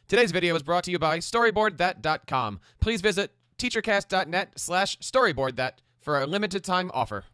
Today's video is brought to you by StoryboardThat.com. Please visit TeacherCast.net/StoryboardThat for a limited time offer.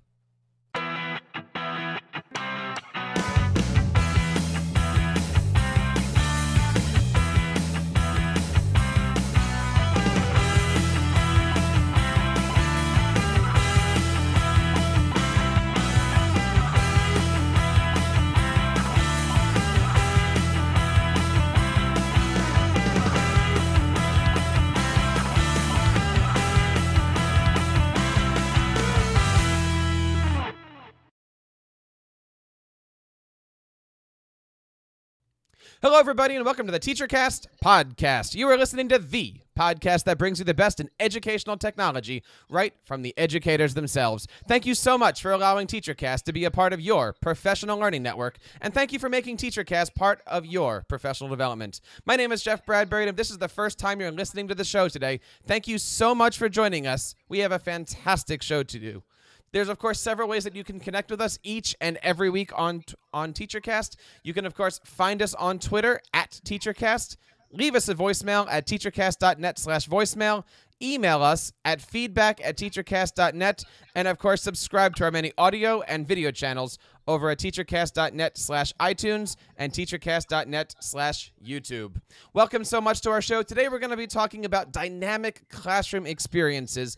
Hello, everybody, and welcome to the TEACHERCAST podcast. You are listening to the podcast that brings you the best in educational technology right from the educators themselves. Thank you so much for allowing TEACHERCAST to be a part of your professional learning network, and thank you for making TEACHERCAST part of your professional development. My name is Jeff Bradbury, and if this is the first time you're listening to the show today, thank you so much for joining us. We have a fantastic show to do. There's, of course, several ways that you can connect with us each and every week on TeacherCast. You can, of course, find us on Twitter at TeacherCast. Leave us a voicemail at teachercast.net/voicemail. Email us at feedback@teachercast.net. And, of course, subscribe to our many audio and video channels over at teachercast.net/iTunes and teachercast.net/YouTube. Welcome so much to our show. Today we're going to be talking about dynamic classroom experiences,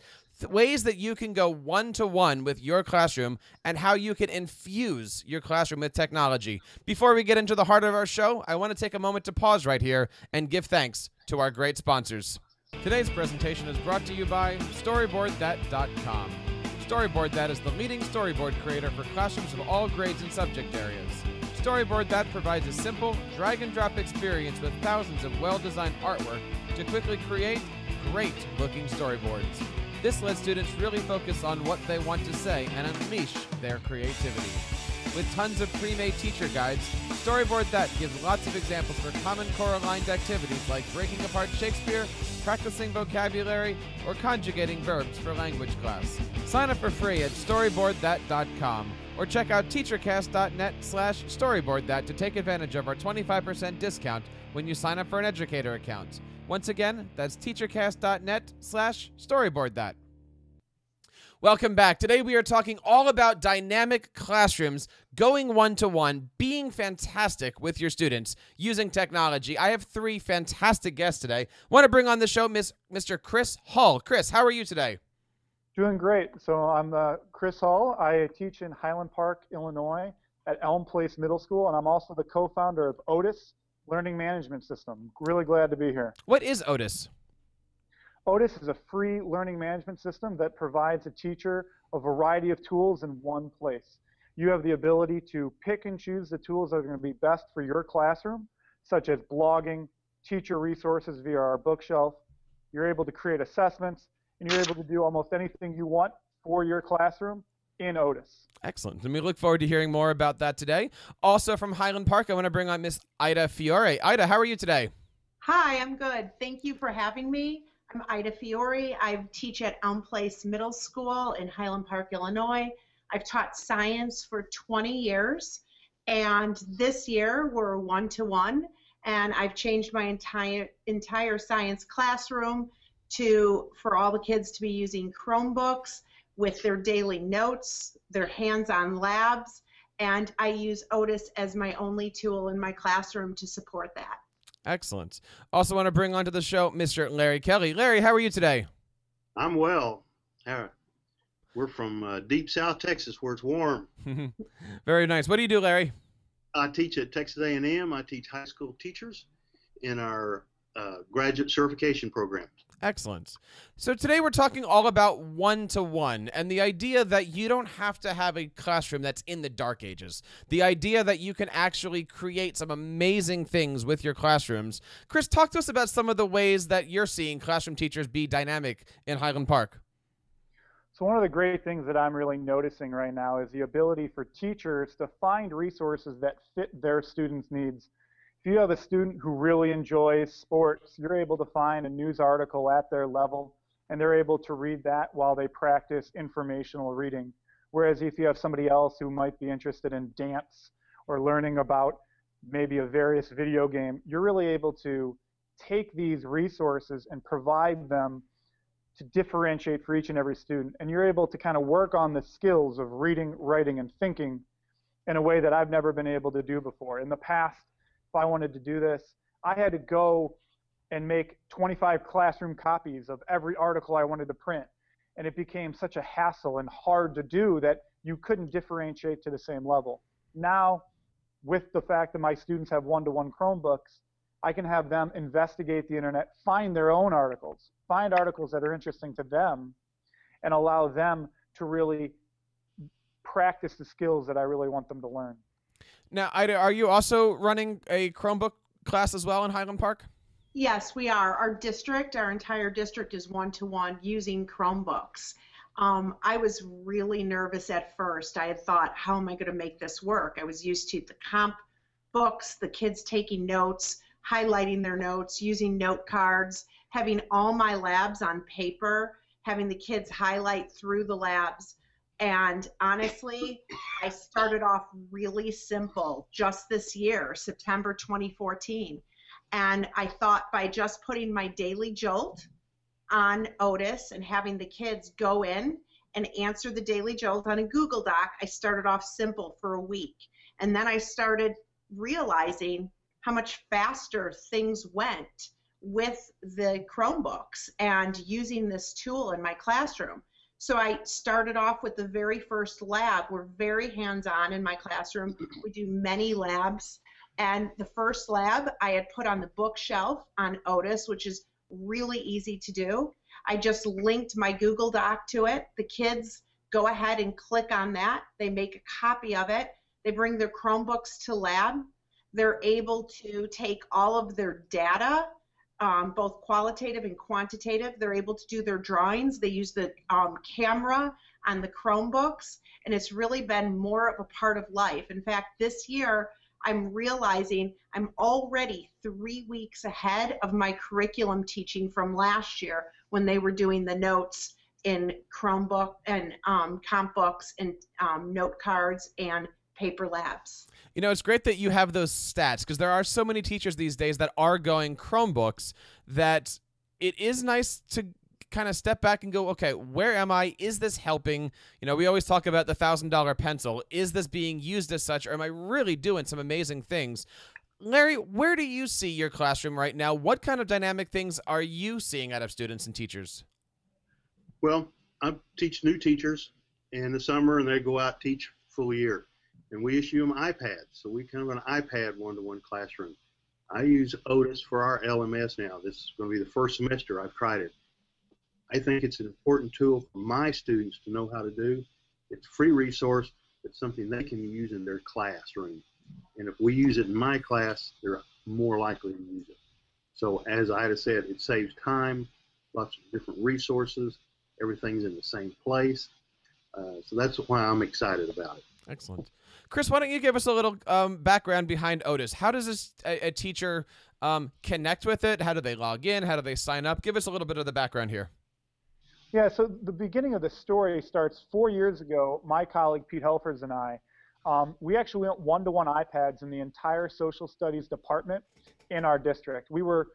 ways that you can go one-to-one with your classroom and how you can infuse your classroom with technology. Before we get into the heart of our show, I want to take a moment to pause right here and give thanks to our great sponsors. Today's presentation is brought to you by StoryboardThat.com. StoryboardThat is the leading storyboard creator for classrooms of all grades and subject areas. StoryboardThat provides a simple, drag-and-drop experience with thousands of well-designed artwork to quickly create great-looking storyboards. This lets students really focus on what they want to say and unleash their creativity. With tons of pre-made teacher guides, StoryboardThat gives lots of examples for common core-aligned activities like breaking apart Shakespeare, practicing vocabulary, or conjugating verbs for language class. Sign up for free at StoryboardThat.com or check out teachercast.net/StoryboardThat to take advantage of our 25% discount when you sign up for an Educator account. Once again, that's teachercast.net/StoryboardThat. Welcome back. Today we are talking all about dynamic classrooms, going one-to-one, being fantastic with your students using technology. I have three fantastic guests today. I want to bring on the show Mr. Chris Hull. Chris, how are you today? Doing great. So I'm Chris Hull. I teach in Highland Park, Illinois at Elm Place Middle School, and I'm also the co-founder of OTUS Learning Management System. Really glad to be here. What is OTUS? OTUS is a free learning management system that provides a teacher a variety of tools in one place. You have the ability to pick and choose the tools that are going to be best for your classroom, such as blogging, teacher resources via our bookshelf. You're able to create assessments, and you're able to do almost anything you want for your classroom in OTUS. Excellent. And we look forward to hearing more about that today. Also from Highland Park, I want to bring on Miss Ida Fiore. Ida, how are you today? Hi, I'm good. Thank you for having me. I'm Ida Fiore. I teach at Elm Place Middle School in Highland Park, Illinois. I've taught science for 20 years, and this year we're one-to-one, and I've changed my entire science classroom for all the kids to be using Chromebooks with their daily notes, their hands-on labs, and I use OTUS as my only tool in my classroom to support that. Excellent. Also want to bring onto the show Mr. Larry Kelley. Larry, how are you today? I'm well. We're from deep South Texas where it's warm. Very nice. What do you do, Larry? I teach at Texas A&M. I teach high school teachers in our graduate certification program. Excellent. So today we're talking all about one-to-one and the idea that you don't have to have a classroom that's in the dark ages. The idea that you can actually create some amazing things with your classrooms. Chris, talk to us about some of the ways that you're seeing classroom teachers be dynamic in Highland Park. So one of the great things that I'm really noticing right now is the ability for teachers to find resources that fit their students' needs. If you have a student who really enjoys sports, you're able to find a news article at their level, and they're able to read that while they practice informational reading. Whereas if you have somebody else who might be interested in dance or learning about maybe a various video game, you're really able to take these resources and provide them to differentiate for each and every student. And you're able to kind of work on the skills of reading, writing, and thinking in a way that I've never been able to do before. In the past, if I wanted to do this, I had to go and make 25 classroom copies of every article I wanted to print. And it became such a hassle and hard to do that you couldn't differentiate to the same level. Now, with the fact that my students have one-to-one Chromebooks, I can have them investigate the internet, find their own articles, find articles that are interesting to them, and allow them to really practice the skills that I really want them to learn. Now, Ida, are you also running a Chromebook class as well in Highland Park? Yes, we are. Our entire district is one-to-one using Chromebooks. I was really nervous at first. I had thought, how am I going to make this work? I was used to the comp books, the kids taking notes, highlighting their notes, using note cards, having all my labs on paper, having the kids highlight through the labs. And honestly, I started off really simple just this year, September 2014. And I thought by just putting my daily jolt on OTUS and having the kids go in and answer the daily jolt on a Google Doc, I started off simple for a week. And then I started realizing how much faster things went with the Chromebooks and using this tool in my classroom. So I started off with the very first lab. We're very hands-on in my classroom. We do many labs. And the first lab I had put on the bookshelf on OTUS, which is really easy to do. I just linked my Google Doc to it. The kids go ahead and click on that. They make a copy of it. They bring their Chromebooks to lab. They're able to take all of their data, both qualitative and quantitative. They're able to do their drawings. They use the camera on the Chromebooks, and it's really been more of a part of life. In fact, this year, I'm realizing I'm already 3 weeks ahead of my curriculum teaching from last year when they were doing the notes in Chromebook and comp books and note cards and paper labs. You know, it's great that you have those stats because there are so many teachers these days that are going Chromebooks that it is nice to kind of step back and go, okay, where am I? Is this helping? You know, we always talk about the $1,000 pencil. Is this being used as such, or am I really doing some amazing things? Larry, where do you see your classroom right now? What kind of dynamic things are you seeing out of students and teachers? Well, I teach new teachers in the summer, and they go out teach full year. And we issue them iPads, so we kind of an iPad one-to-one classroom. I use OTUS for our LMS now. This is going to be the first semester I've tried it. I think it's an important tool for my students to know how to do. It's a free resource. It's something they can use in their classroom. And if we use it in my class, they're more likely to use it. So as Ida said, it saves time, lots of different resources. Everything's in the same place. So that's why I'm excited about it. Excellent. Chris, why don't you give us a little background behind OTUS? How does a teacher connect with it? How do they log in? How do they sign up? Give us a little bit of the background here. Yeah, so the beginning of the story starts 4 years ago. My colleague Pete Helfers and I, we actually went one-to-one iPads in the entire social studies department in our district. We were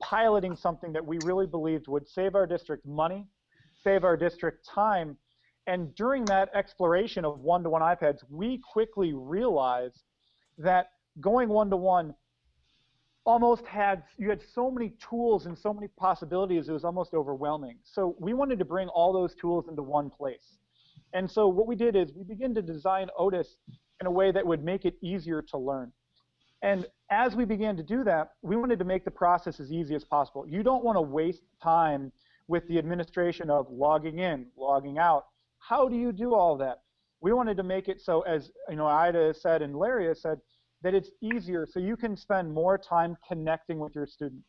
piloting something that we really believed would save our district money, save our district time. And during that exploration of one-to-one iPads, we quickly realized that going one-to-one you had so many tools and so many possibilities, it was almost overwhelming. So we wanted to bring all those tools into one place. And so what we did is we began to design OTUS in a way that would make it easier to learn. And as we began to do that, we wanted to make the process as easy as possible. You don't want to waste time with the administration of logging in, logging out. How do you do all that? We wanted to make it so, as Ida said and Larry has said, that it's easier so you can spend more time connecting with your student.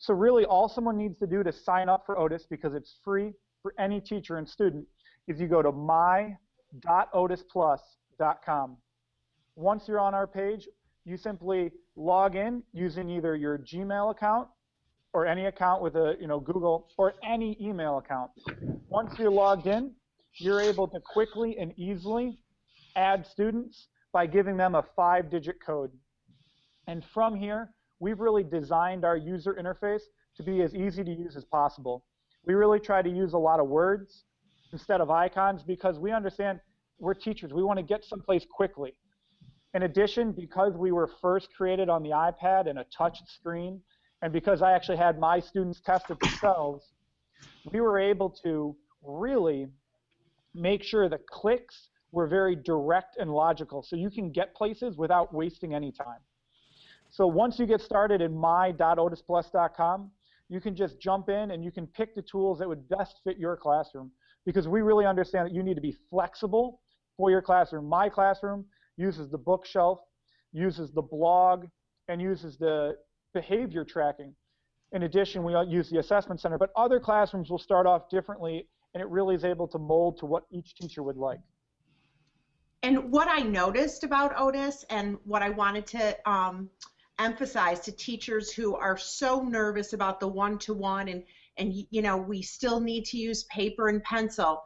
So really all someone needs to do to sign up for OTUS, because it's free for any teacher and student, is you go to my.otusplus.com. Once you're on our page, you simply log in using either your Gmail account or any account with a Google or any email account. Once you're logged in, you're able to quickly and easily add students by giving them a 5-digit code. And from here, we've really designed our user interface to be as easy to use as possible. We really try to use a lot of words instead of icons because we understand we're teachers. We want to get someplace quickly. In addition, because we were first created on the iPad and a touch screen, and because I actually had my students test it themselves, we were able to really make sure the clicks were very direct and logical, so you can get places without wasting any time. So once you get started in my.otusplus.com, you can just jump in and you can pick the tools that would best fit your classroom, because we really understand that you need to be flexible for your classroom. My classroom uses the bookshelf, uses the blog, and uses the behavior tracking. In addition, we use the assessment center, but other classrooms will start off differently, and it really is able to mold to what each teacher would like. And what I noticed about OTUS and what I wanted to emphasize to teachers who are so nervous about the one-to-one and you know, we still need to use paper and pencil.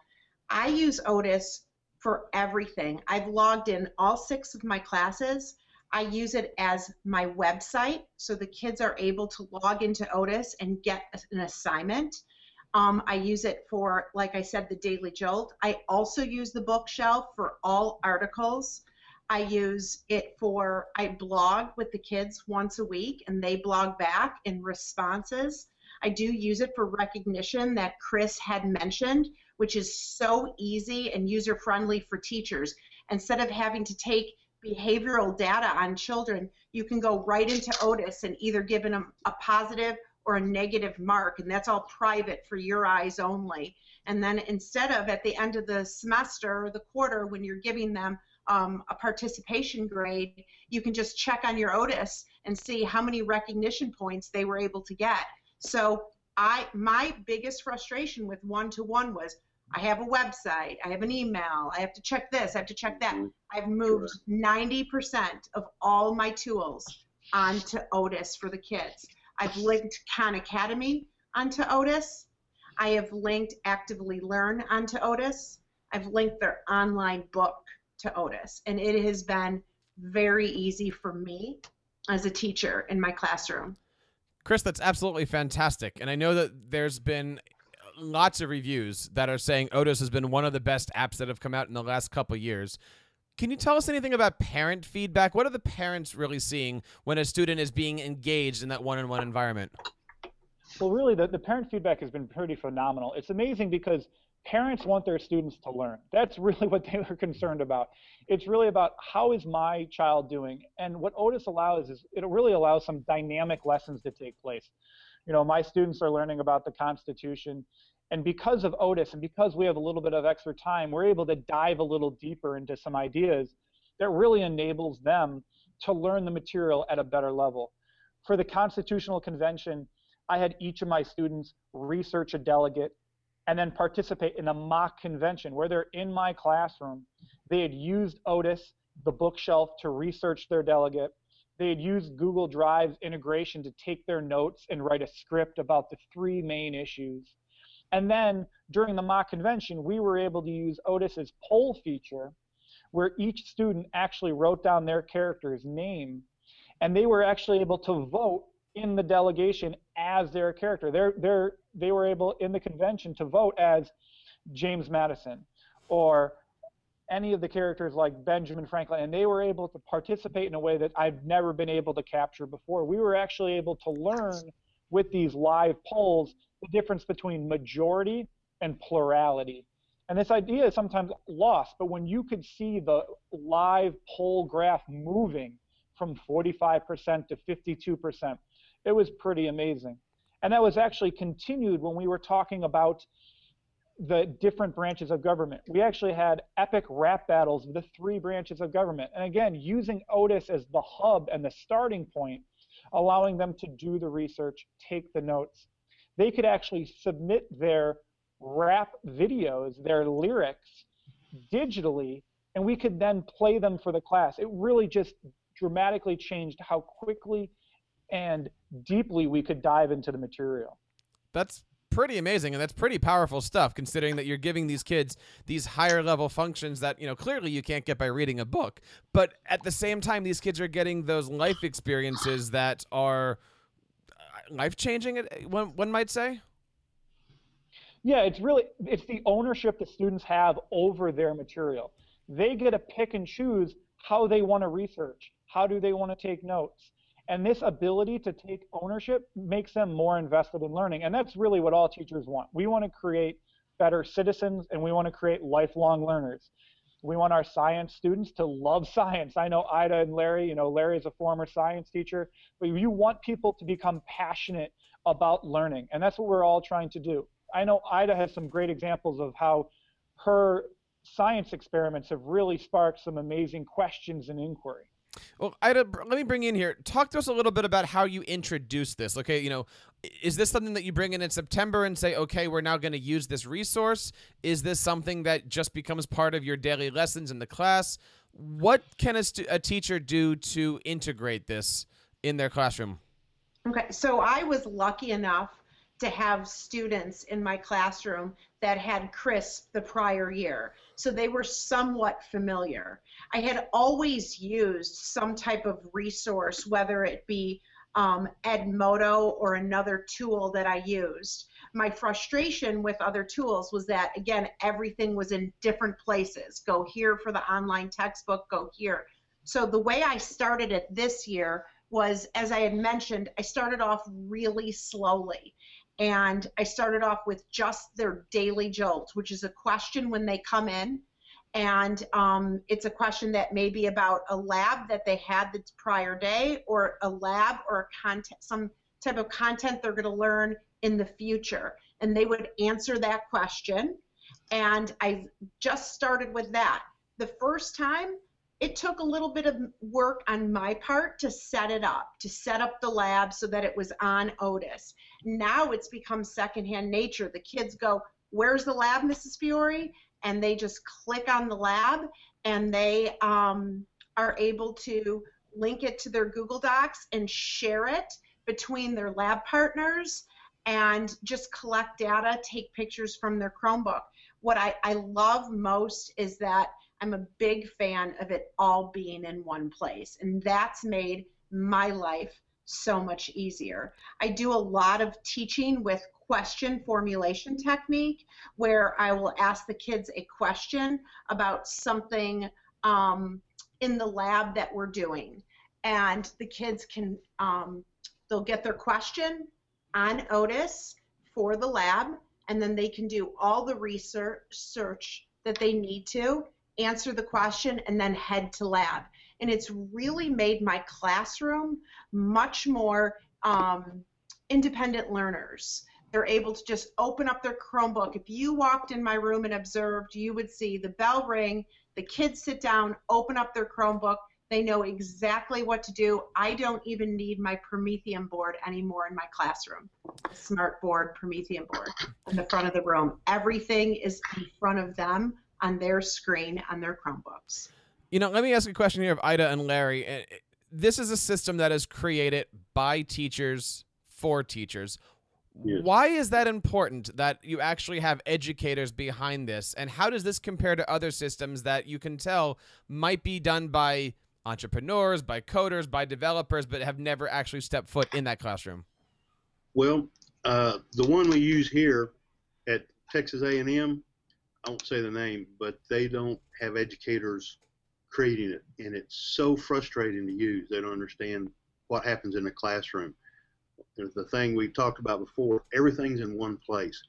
I use OTUS for everything. I've logged in all 6 of my classes. I use it as my website, so the kids are able to log into OTUS and get an assignment. I use it for, like I said, the Daily Jolt. I also use the bookshelf for all articles. I use it for, I blog with the kids once a week, and they blog back in responses. I do use it for recognition that Chris had mentioned, which is so easy and user-friendly for teachers. Instead of having to take behavioral data on children, you can go right into OTUS and either give them a positive or a negative mark, and that's all private for your eyes only. And then instead of at the end of the semester or the quarter when you're giving them a participation grade, you can just check on your OTUS and see how many recognition points they were able to get. So my biggest frustration with one-to-one was I have a website, I have an email, I have to check this, I have to check that. I've moved 90% of all my tools onto OTUS for the kids. I've linked Khan Academy onto OTUS. I have linked Actively Learn onto OTUS. I've linked their online book to OTUS. And it has been very easy for me as a teacher in my classroom. Chris, that's absolutely fantastic. And I know that there's been lots of reviews that are saying OTUS has been one of the best apps that have come out in the last couple of years. Can you tell us anything about parent feedback? What are the parents really seeing when a student is being engaged in that one-on-one environment? Well, really, the parent feedback has been pretty phenomenal. It's amazing because parents want their students to learn. That's really what they were concerned about. It's really about how is my child doing? And what OTUS allows is it really allows some dynamic lessons to take place. You know, my students are learning about the Constitution. And because of OTUS and because we have a little bit of extra time, we're able to dive a little deeper into some ideas that really enables them to learn the material at a better level. For the Constitutional Convention, I had each of my students research a delegate and then participate in a mock convention where they're in my classroom. They had used OTUS, the bookshelf, to research their delegate. They had used Google Drive's integration to take their notes and write a script about the 3 main issues. And then during the mock convention, we were able to use OTUS's poll feature where each student actually wrote down their character's name, and they were actually able to vote in the delegation as their character. They were able in the convention to vote as James Madison or any of the characters like Benjamin Franklin, and they were able to participate in a way that I've never been able to capture before. We were actually able to learn with these live polls the difference between majority and plurality. And this idea is sometimes lost, but when you could see the live poll graph moving from 45% to 52%, it was pretty amazing. And that was actually continued when we were talking about the different branches of government. We actually had epic rap battles of the 3 branches of government. And again, using OTUS as the hub and the starting point, allowing them to do the research, take the notes. They could actually submit their rap videos, their lyrics, digitally, and we could then play them for the class. It really just dramatically changed how quickly and deeply we could dive into the material. That's pretty amazing, and that's pretty powerful stuff, considering that you're giving these kids these higher level functions that, you know, clearly you can't get by reading a book. But at the same time, these kids are getting those life experiences that are life-changing, one might say. Yeah, it's the ownership that students have over their material. They get to pick and choose how they want to research, how do they want to take notes. And this ability to take ownership makes them more invested in learning. And that's really what all teachers want. We want to create better citizens, and we want to create lifelong learners. We want our science students to love science. I know Ida and Larry, you know, Larry is a former science teacher, but you want people to become passionate about learning. And that's what we're all trying to do. I know Ida has some great examples of how her science experiments have really sparked some amazing questions and inquiry. Well, Ida, let me bring you in here. Talk to us a little bit about how you introduce this. Okay, you know, is this something that you bring in September and say, okay, we're now going to use this resource? Is this something that just becomes part of your daily lessons in the class? What can a teacher do to integrate this in their classroom? Okay, so I was lucky enough to have students in my classroom that had CRISP the prior year. So they were somewhat familiar. I had always used some type of resource, whether it be Edmodo or another tool that I used. My frustration with other tools was that, again, everything was in different places. Go here for the online textbook, go here. So the way I started it this year was, as I had mentioned, I started off really slowly. And I started off with just their daily jolt, which is a question when they come in. And it's a question that may be about a lab that they had the prior day, or a lab or a content, some type of content they're going to learn in the future. And they would answer that question. And I just started with that. The first time, it took a little bit of work on my part to set it up, to set up the lab so that it was on OTUS. Now it's become secondhand nature. The kids go, "Where's the lab, Mrs. Fiore?" And they just click on the lab, and they are able to link it to their Google Docs and share it between their lab partners and just collect data, take pictures from their Chromebook. What I love most is that I'm a big fan of it all being in one place, and that's made my life so much easier. I do a lot of teaching with question formulation technique, where I will ask the kids a question about something in the lab that we're doing, and the kids can they'll get their question on OTUS for the lab, and then they can do all the research that they need to answer the question and then head to lab. And it's really made my classroom much more independent learners. They're able to just open up their Chromebook. If you walked in my room and observed, you would see the bell ring, the kids sit down, open up their Chromebook. They know exactly what to do. I don't even need my Promethean board anymore in my classroom. A smart board, Promethean board in the front of the room. Everything is in front of them on their screen, on their Chromebooks. You know, let me ask a question here of Ida and Larry. This is a system that is created by teachers for teachers. Yes. Why is that important, that you actually have educators behind this? And how does this compare to other systems that you can tell might be done by entrepreneurs, by coders, by developers, but have never actually stepped foot in that classroom? Well, the one we use here at Texas A&M, I won't say the name, but they don't have educators creating it, and it's so frustrating to use. They don't understand what happens in the classroom. The thing we talked about before, everything's in one place.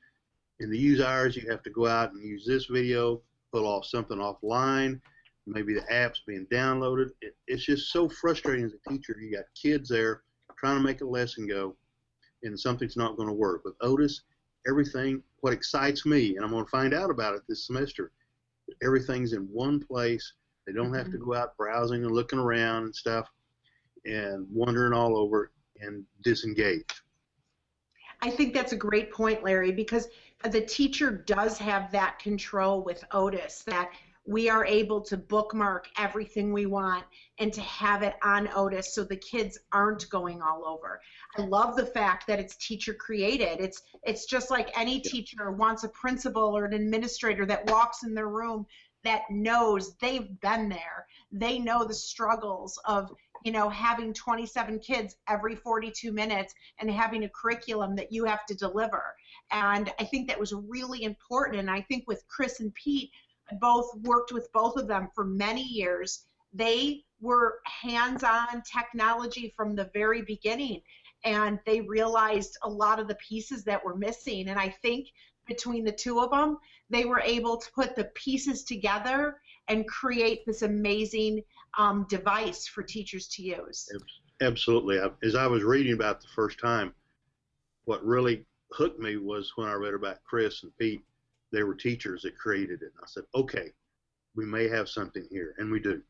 And to use ours, you have to go out and use this video, pull off something offline, maybe the app's being downloaded. It's just so frustrating as a teacher. You got kids there trying to make a lesson go, and something's not going to work. With OTUS, everything, what excites me, and I'm going to find out about it this semester, everything's in one place. They don't have to go out browsing and looking around and stuff and wandering all over and disengage. I think that's a great point, Larry, because the teacher does have that control with OTUS, that we are able to bookmark everything we want and to have it on Otis so the kids aren't going all over. I love the fact that it's teacher created. It's just like any teacher wants a principal or an administrator that walks in their room that knows they've been there. They know the struggles of, you know, having 27 kids every 42 minutes and having a curriculum that you have to deliver. And I think that was really important. And I think with Chris and Pete, I both worked with both of them for many years. They were hands-on technology from the very beginning, and they realized a lot of the pieces that were missing. And I think between the two of them, they were able to put the pieces together and create this amazing device for teachers to use. Absolutely. As I was reading about the first time, what really hooked me was when I read about Chris and Pete. They were teachers that created it. And I said, okay, we may have something here, and we do.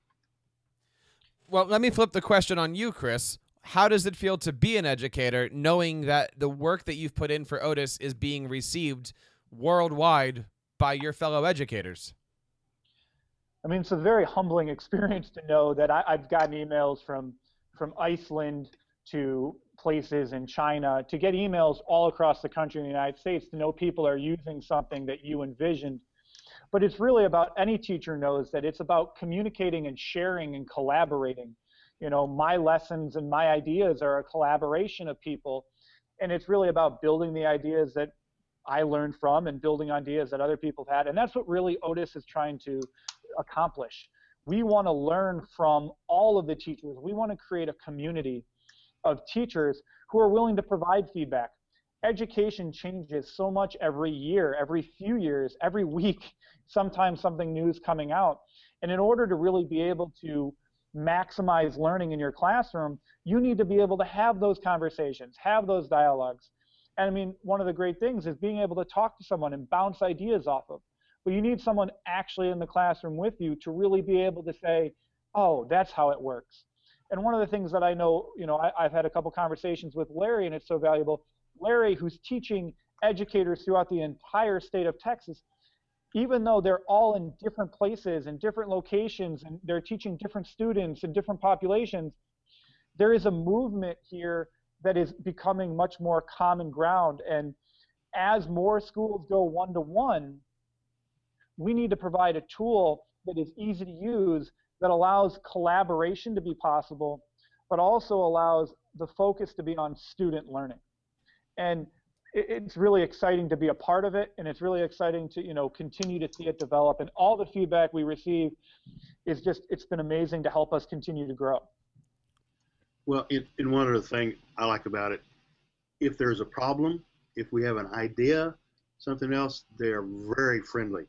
Well, let me flip the question on you, Chris. How does it feel to be an educator knowing that the work that you've put in for Otis is being received worldwide by your fellow educators? I mean, it's a very humbling experience to know that I've gotten emails from Iceland to places in China, to get emails all across the country in the United States, to know people are using something that you envisioned. But it's really about, any teacher knows that it's about communicating and sharing and collaborating. You know, my lessons and my ideas are a collaboration of people, and it's really about building the ideas that I learned from and building ideas that other people have had. And that's what really Otis is trying to accomplish. We want to learn from all of the teachers. We want to create a community of teachers who are willing to provide feedback. Education changes so much every year, every few years, every week, sometimes something new is coming out. And in order to really be able to maximize learning in your classroom, you need to be able to have those conversations, have those dialogues. And I mean, one of the great things is being able to talk to someone and bounce ideas off of. But you need someone actually in the classroom with you to really be able to say, oh, that's how it works. And one of the things that I know, you know, I've had a couple conversations with Larry, and it's so valuable. Larry, who's teaching educators throughout the entire state of Texas, even though they're all in different places and different locations, and they're teaching different students and different populations, there is a movement here that is becoming much more common ground. And as more schools go one-to-one, we need to provide a tool that is easy to use, that allows collaboration to be possible, but also allows the focus to be on student learning. And it's really exciting to be a part of it, and it's really exciting to, you know, continue to see it develop. And all the feedback we receive is just, it's been amazing to help us continue to grow. Well, and one other thing I like about it, if there's a problem, if we have an idea, something else, they're very friendly.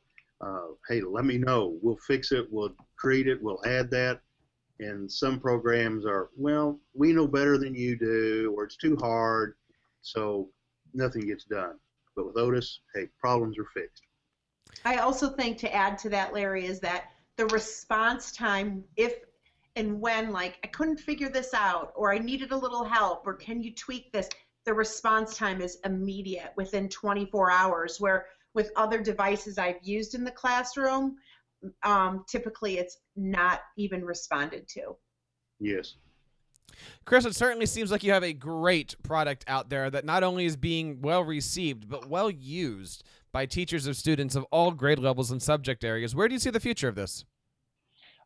Hey, let me know. We'll fix it. We'll create it. We'll add that. And some programs are, well, we know better than you do, or it's too hard, so nothing gets done. But with Otis, hey, problems are fixed. I also think, to add to that, Larry, is that the response time, if and when, like, I couldn't figure this out, or I needed a little help, or can you tweak this, the response time is immediate, within 24 hours, where with other devices I've used in the classroom, typically it's not even responded to. Yes. Chris, it certainly seems like you have a great product out there that not only is being well received, but well used by teachers of students of all grade levels and subject areas. Where do you see the future of this?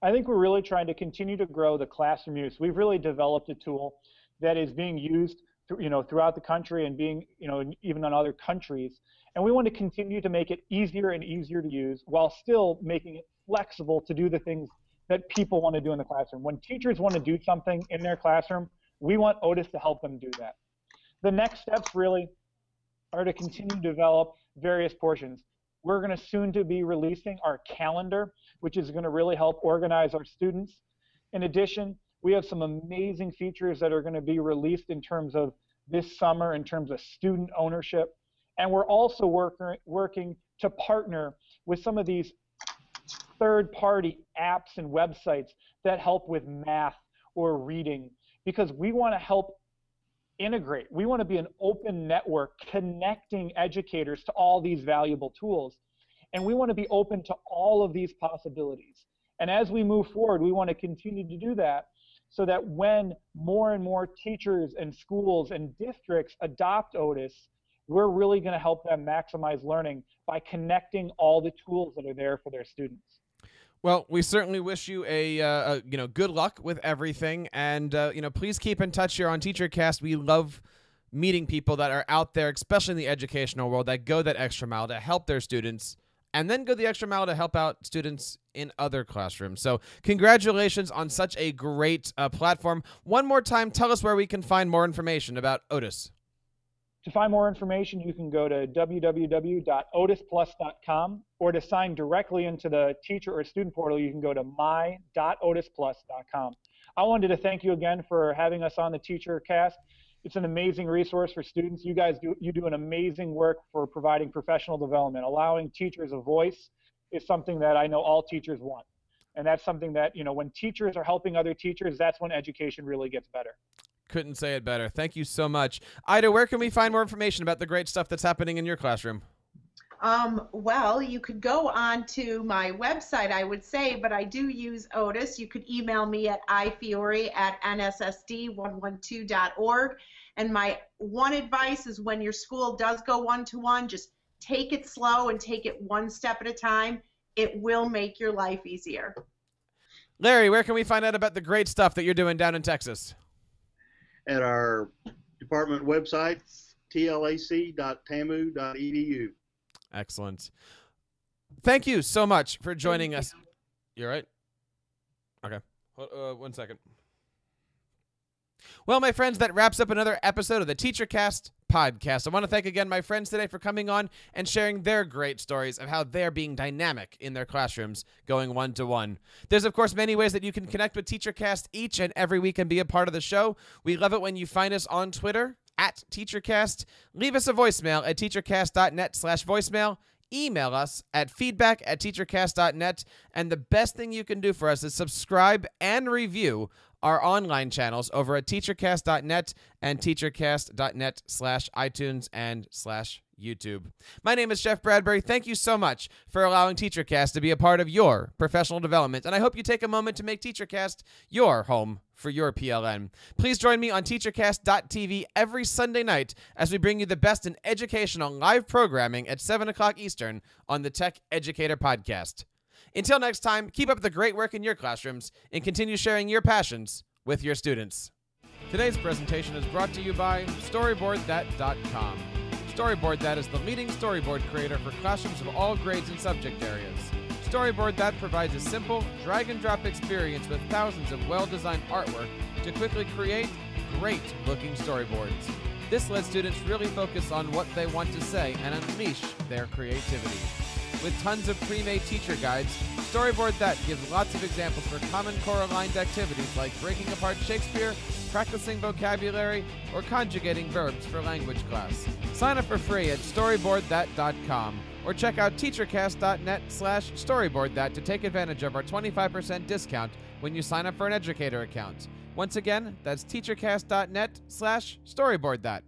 I think we're really trying to continue to grow the classroom use. We've really developed a tool that is being used, you know, throughout the country, and being, you know, even in other countries. And we want to continue to make it easier and easier to use, while still making it flexible to do the things that people want to do in the classroom. When teachers want to do something in their classroom, we want Otis to help them do that. The next steps really are to continue to develop various portions. We're going to soon to be releasing our calendar, which is going to really help organize our students. In addition, we have some amazing features that are going to be released in terms of this summer, in terms of student ownership. And we're also working to partner with some of these third-party apps and websites that help with math or reading, because we want to help integrate. We want to be an open network connecting educators to all these valuable tools. And we want to be open to all of these possibilities. And as we move forward, we want to continue to do that so that when more and more teachers and schools and districts adopt OTUS, we're really going to help them maximize learning by connecting all the tools that are there for their students. Well, we certainly wish you a good luck with everything, and please keep in touch here on TeacherCast. We love meeting people that are out there, especially in the educational world, that go that extra mile to help their students, and then go the extra mile to help out students in other classrooms. So congratulations on such a great platform. One more time, tell us where we can find more information about OTUS. To find more information, you can go to www.otusplus.com, or to sign directly into the teacher or student portal, you can go to my.otusplus.com. I wanted to thank you again for having us on the TeacherCast. It's an amazing resource for students. You guys do an amazing work for providing professional development. Allowing teachers a voice is something that I know all teachers want. And that's something that, when teachers are helping other teachers, that's when education really gets better. Couldn't say it better. Thank you so much. Ida, where can we find more information about the great stuff that's happening in your classroom? Well, you could go on to my website, I would say, but I do use OTUS. You could email me at ifiore@nssd112.org. And my one advice is when your school does go one-to-one, just take it slow and take it one step at a time. It will make your life easier. Larry, where can we find out about the great stuff that you're doing down in Texas? At our department website, tlac.tamu.edu. Excellent. Thank you so much for joining us. You're right? Okay. 1 second. Well, my friends, that wraps up another episode of the TeacherCast podcast. I want to thank again my friends today for coming on and sharing their great stories of how they're being dynamic in their classrooms going one-to-one. There's, of course, many ways that you can connect with TeacherCast each and every week and be a part of the show. We love it when you find us on Twitter at TeacherCast. Leave us a voicemail at teachercast.net/voicemail. Email us at feedback@teachercast.net. And the best thing you can do for us is subscribe and review our online channels over at teachercast.net and teachercast.net/iTunes and /YouTube. My name is Jeff Bradbury. Thank you so much for allowing TeacherCast to be a part of your professional development, and I hope you take a moment to make TeacherCast your home for your PLN. Please join me on teachercast.tv every Sunday night as we bring you the best in educational live programming at 7 o'clock Eastern on the Tech Educator podcast. Until next time, keep up the great work in your classrooms and continue sharing your passions with your students. Today's presentation is brought to you by StoryboardThat.com. Storyboard That is the leading storyboard creator for classrooms of all grades and subject areas. Storyboard That provides a simple, drag-and-drop experience with thousands of well-designed artwork to quickly create great-looking storyboards. This lets students really focus on what they want to say and unleash their creativity. With tons of pre-made teacher guides, Storyboard That gives lots of examples for common core-aligned activities like breaking apart Shakespeare, practicing vocabulary, or conjugating verbs for language class. Sign up for free at StoryboardThat.com or check out teachercast.net/StoryboardThat to take advantage of our 25% discount when you sign up for an Educator account. Once again, that's teachercast.net/StoryboardThat.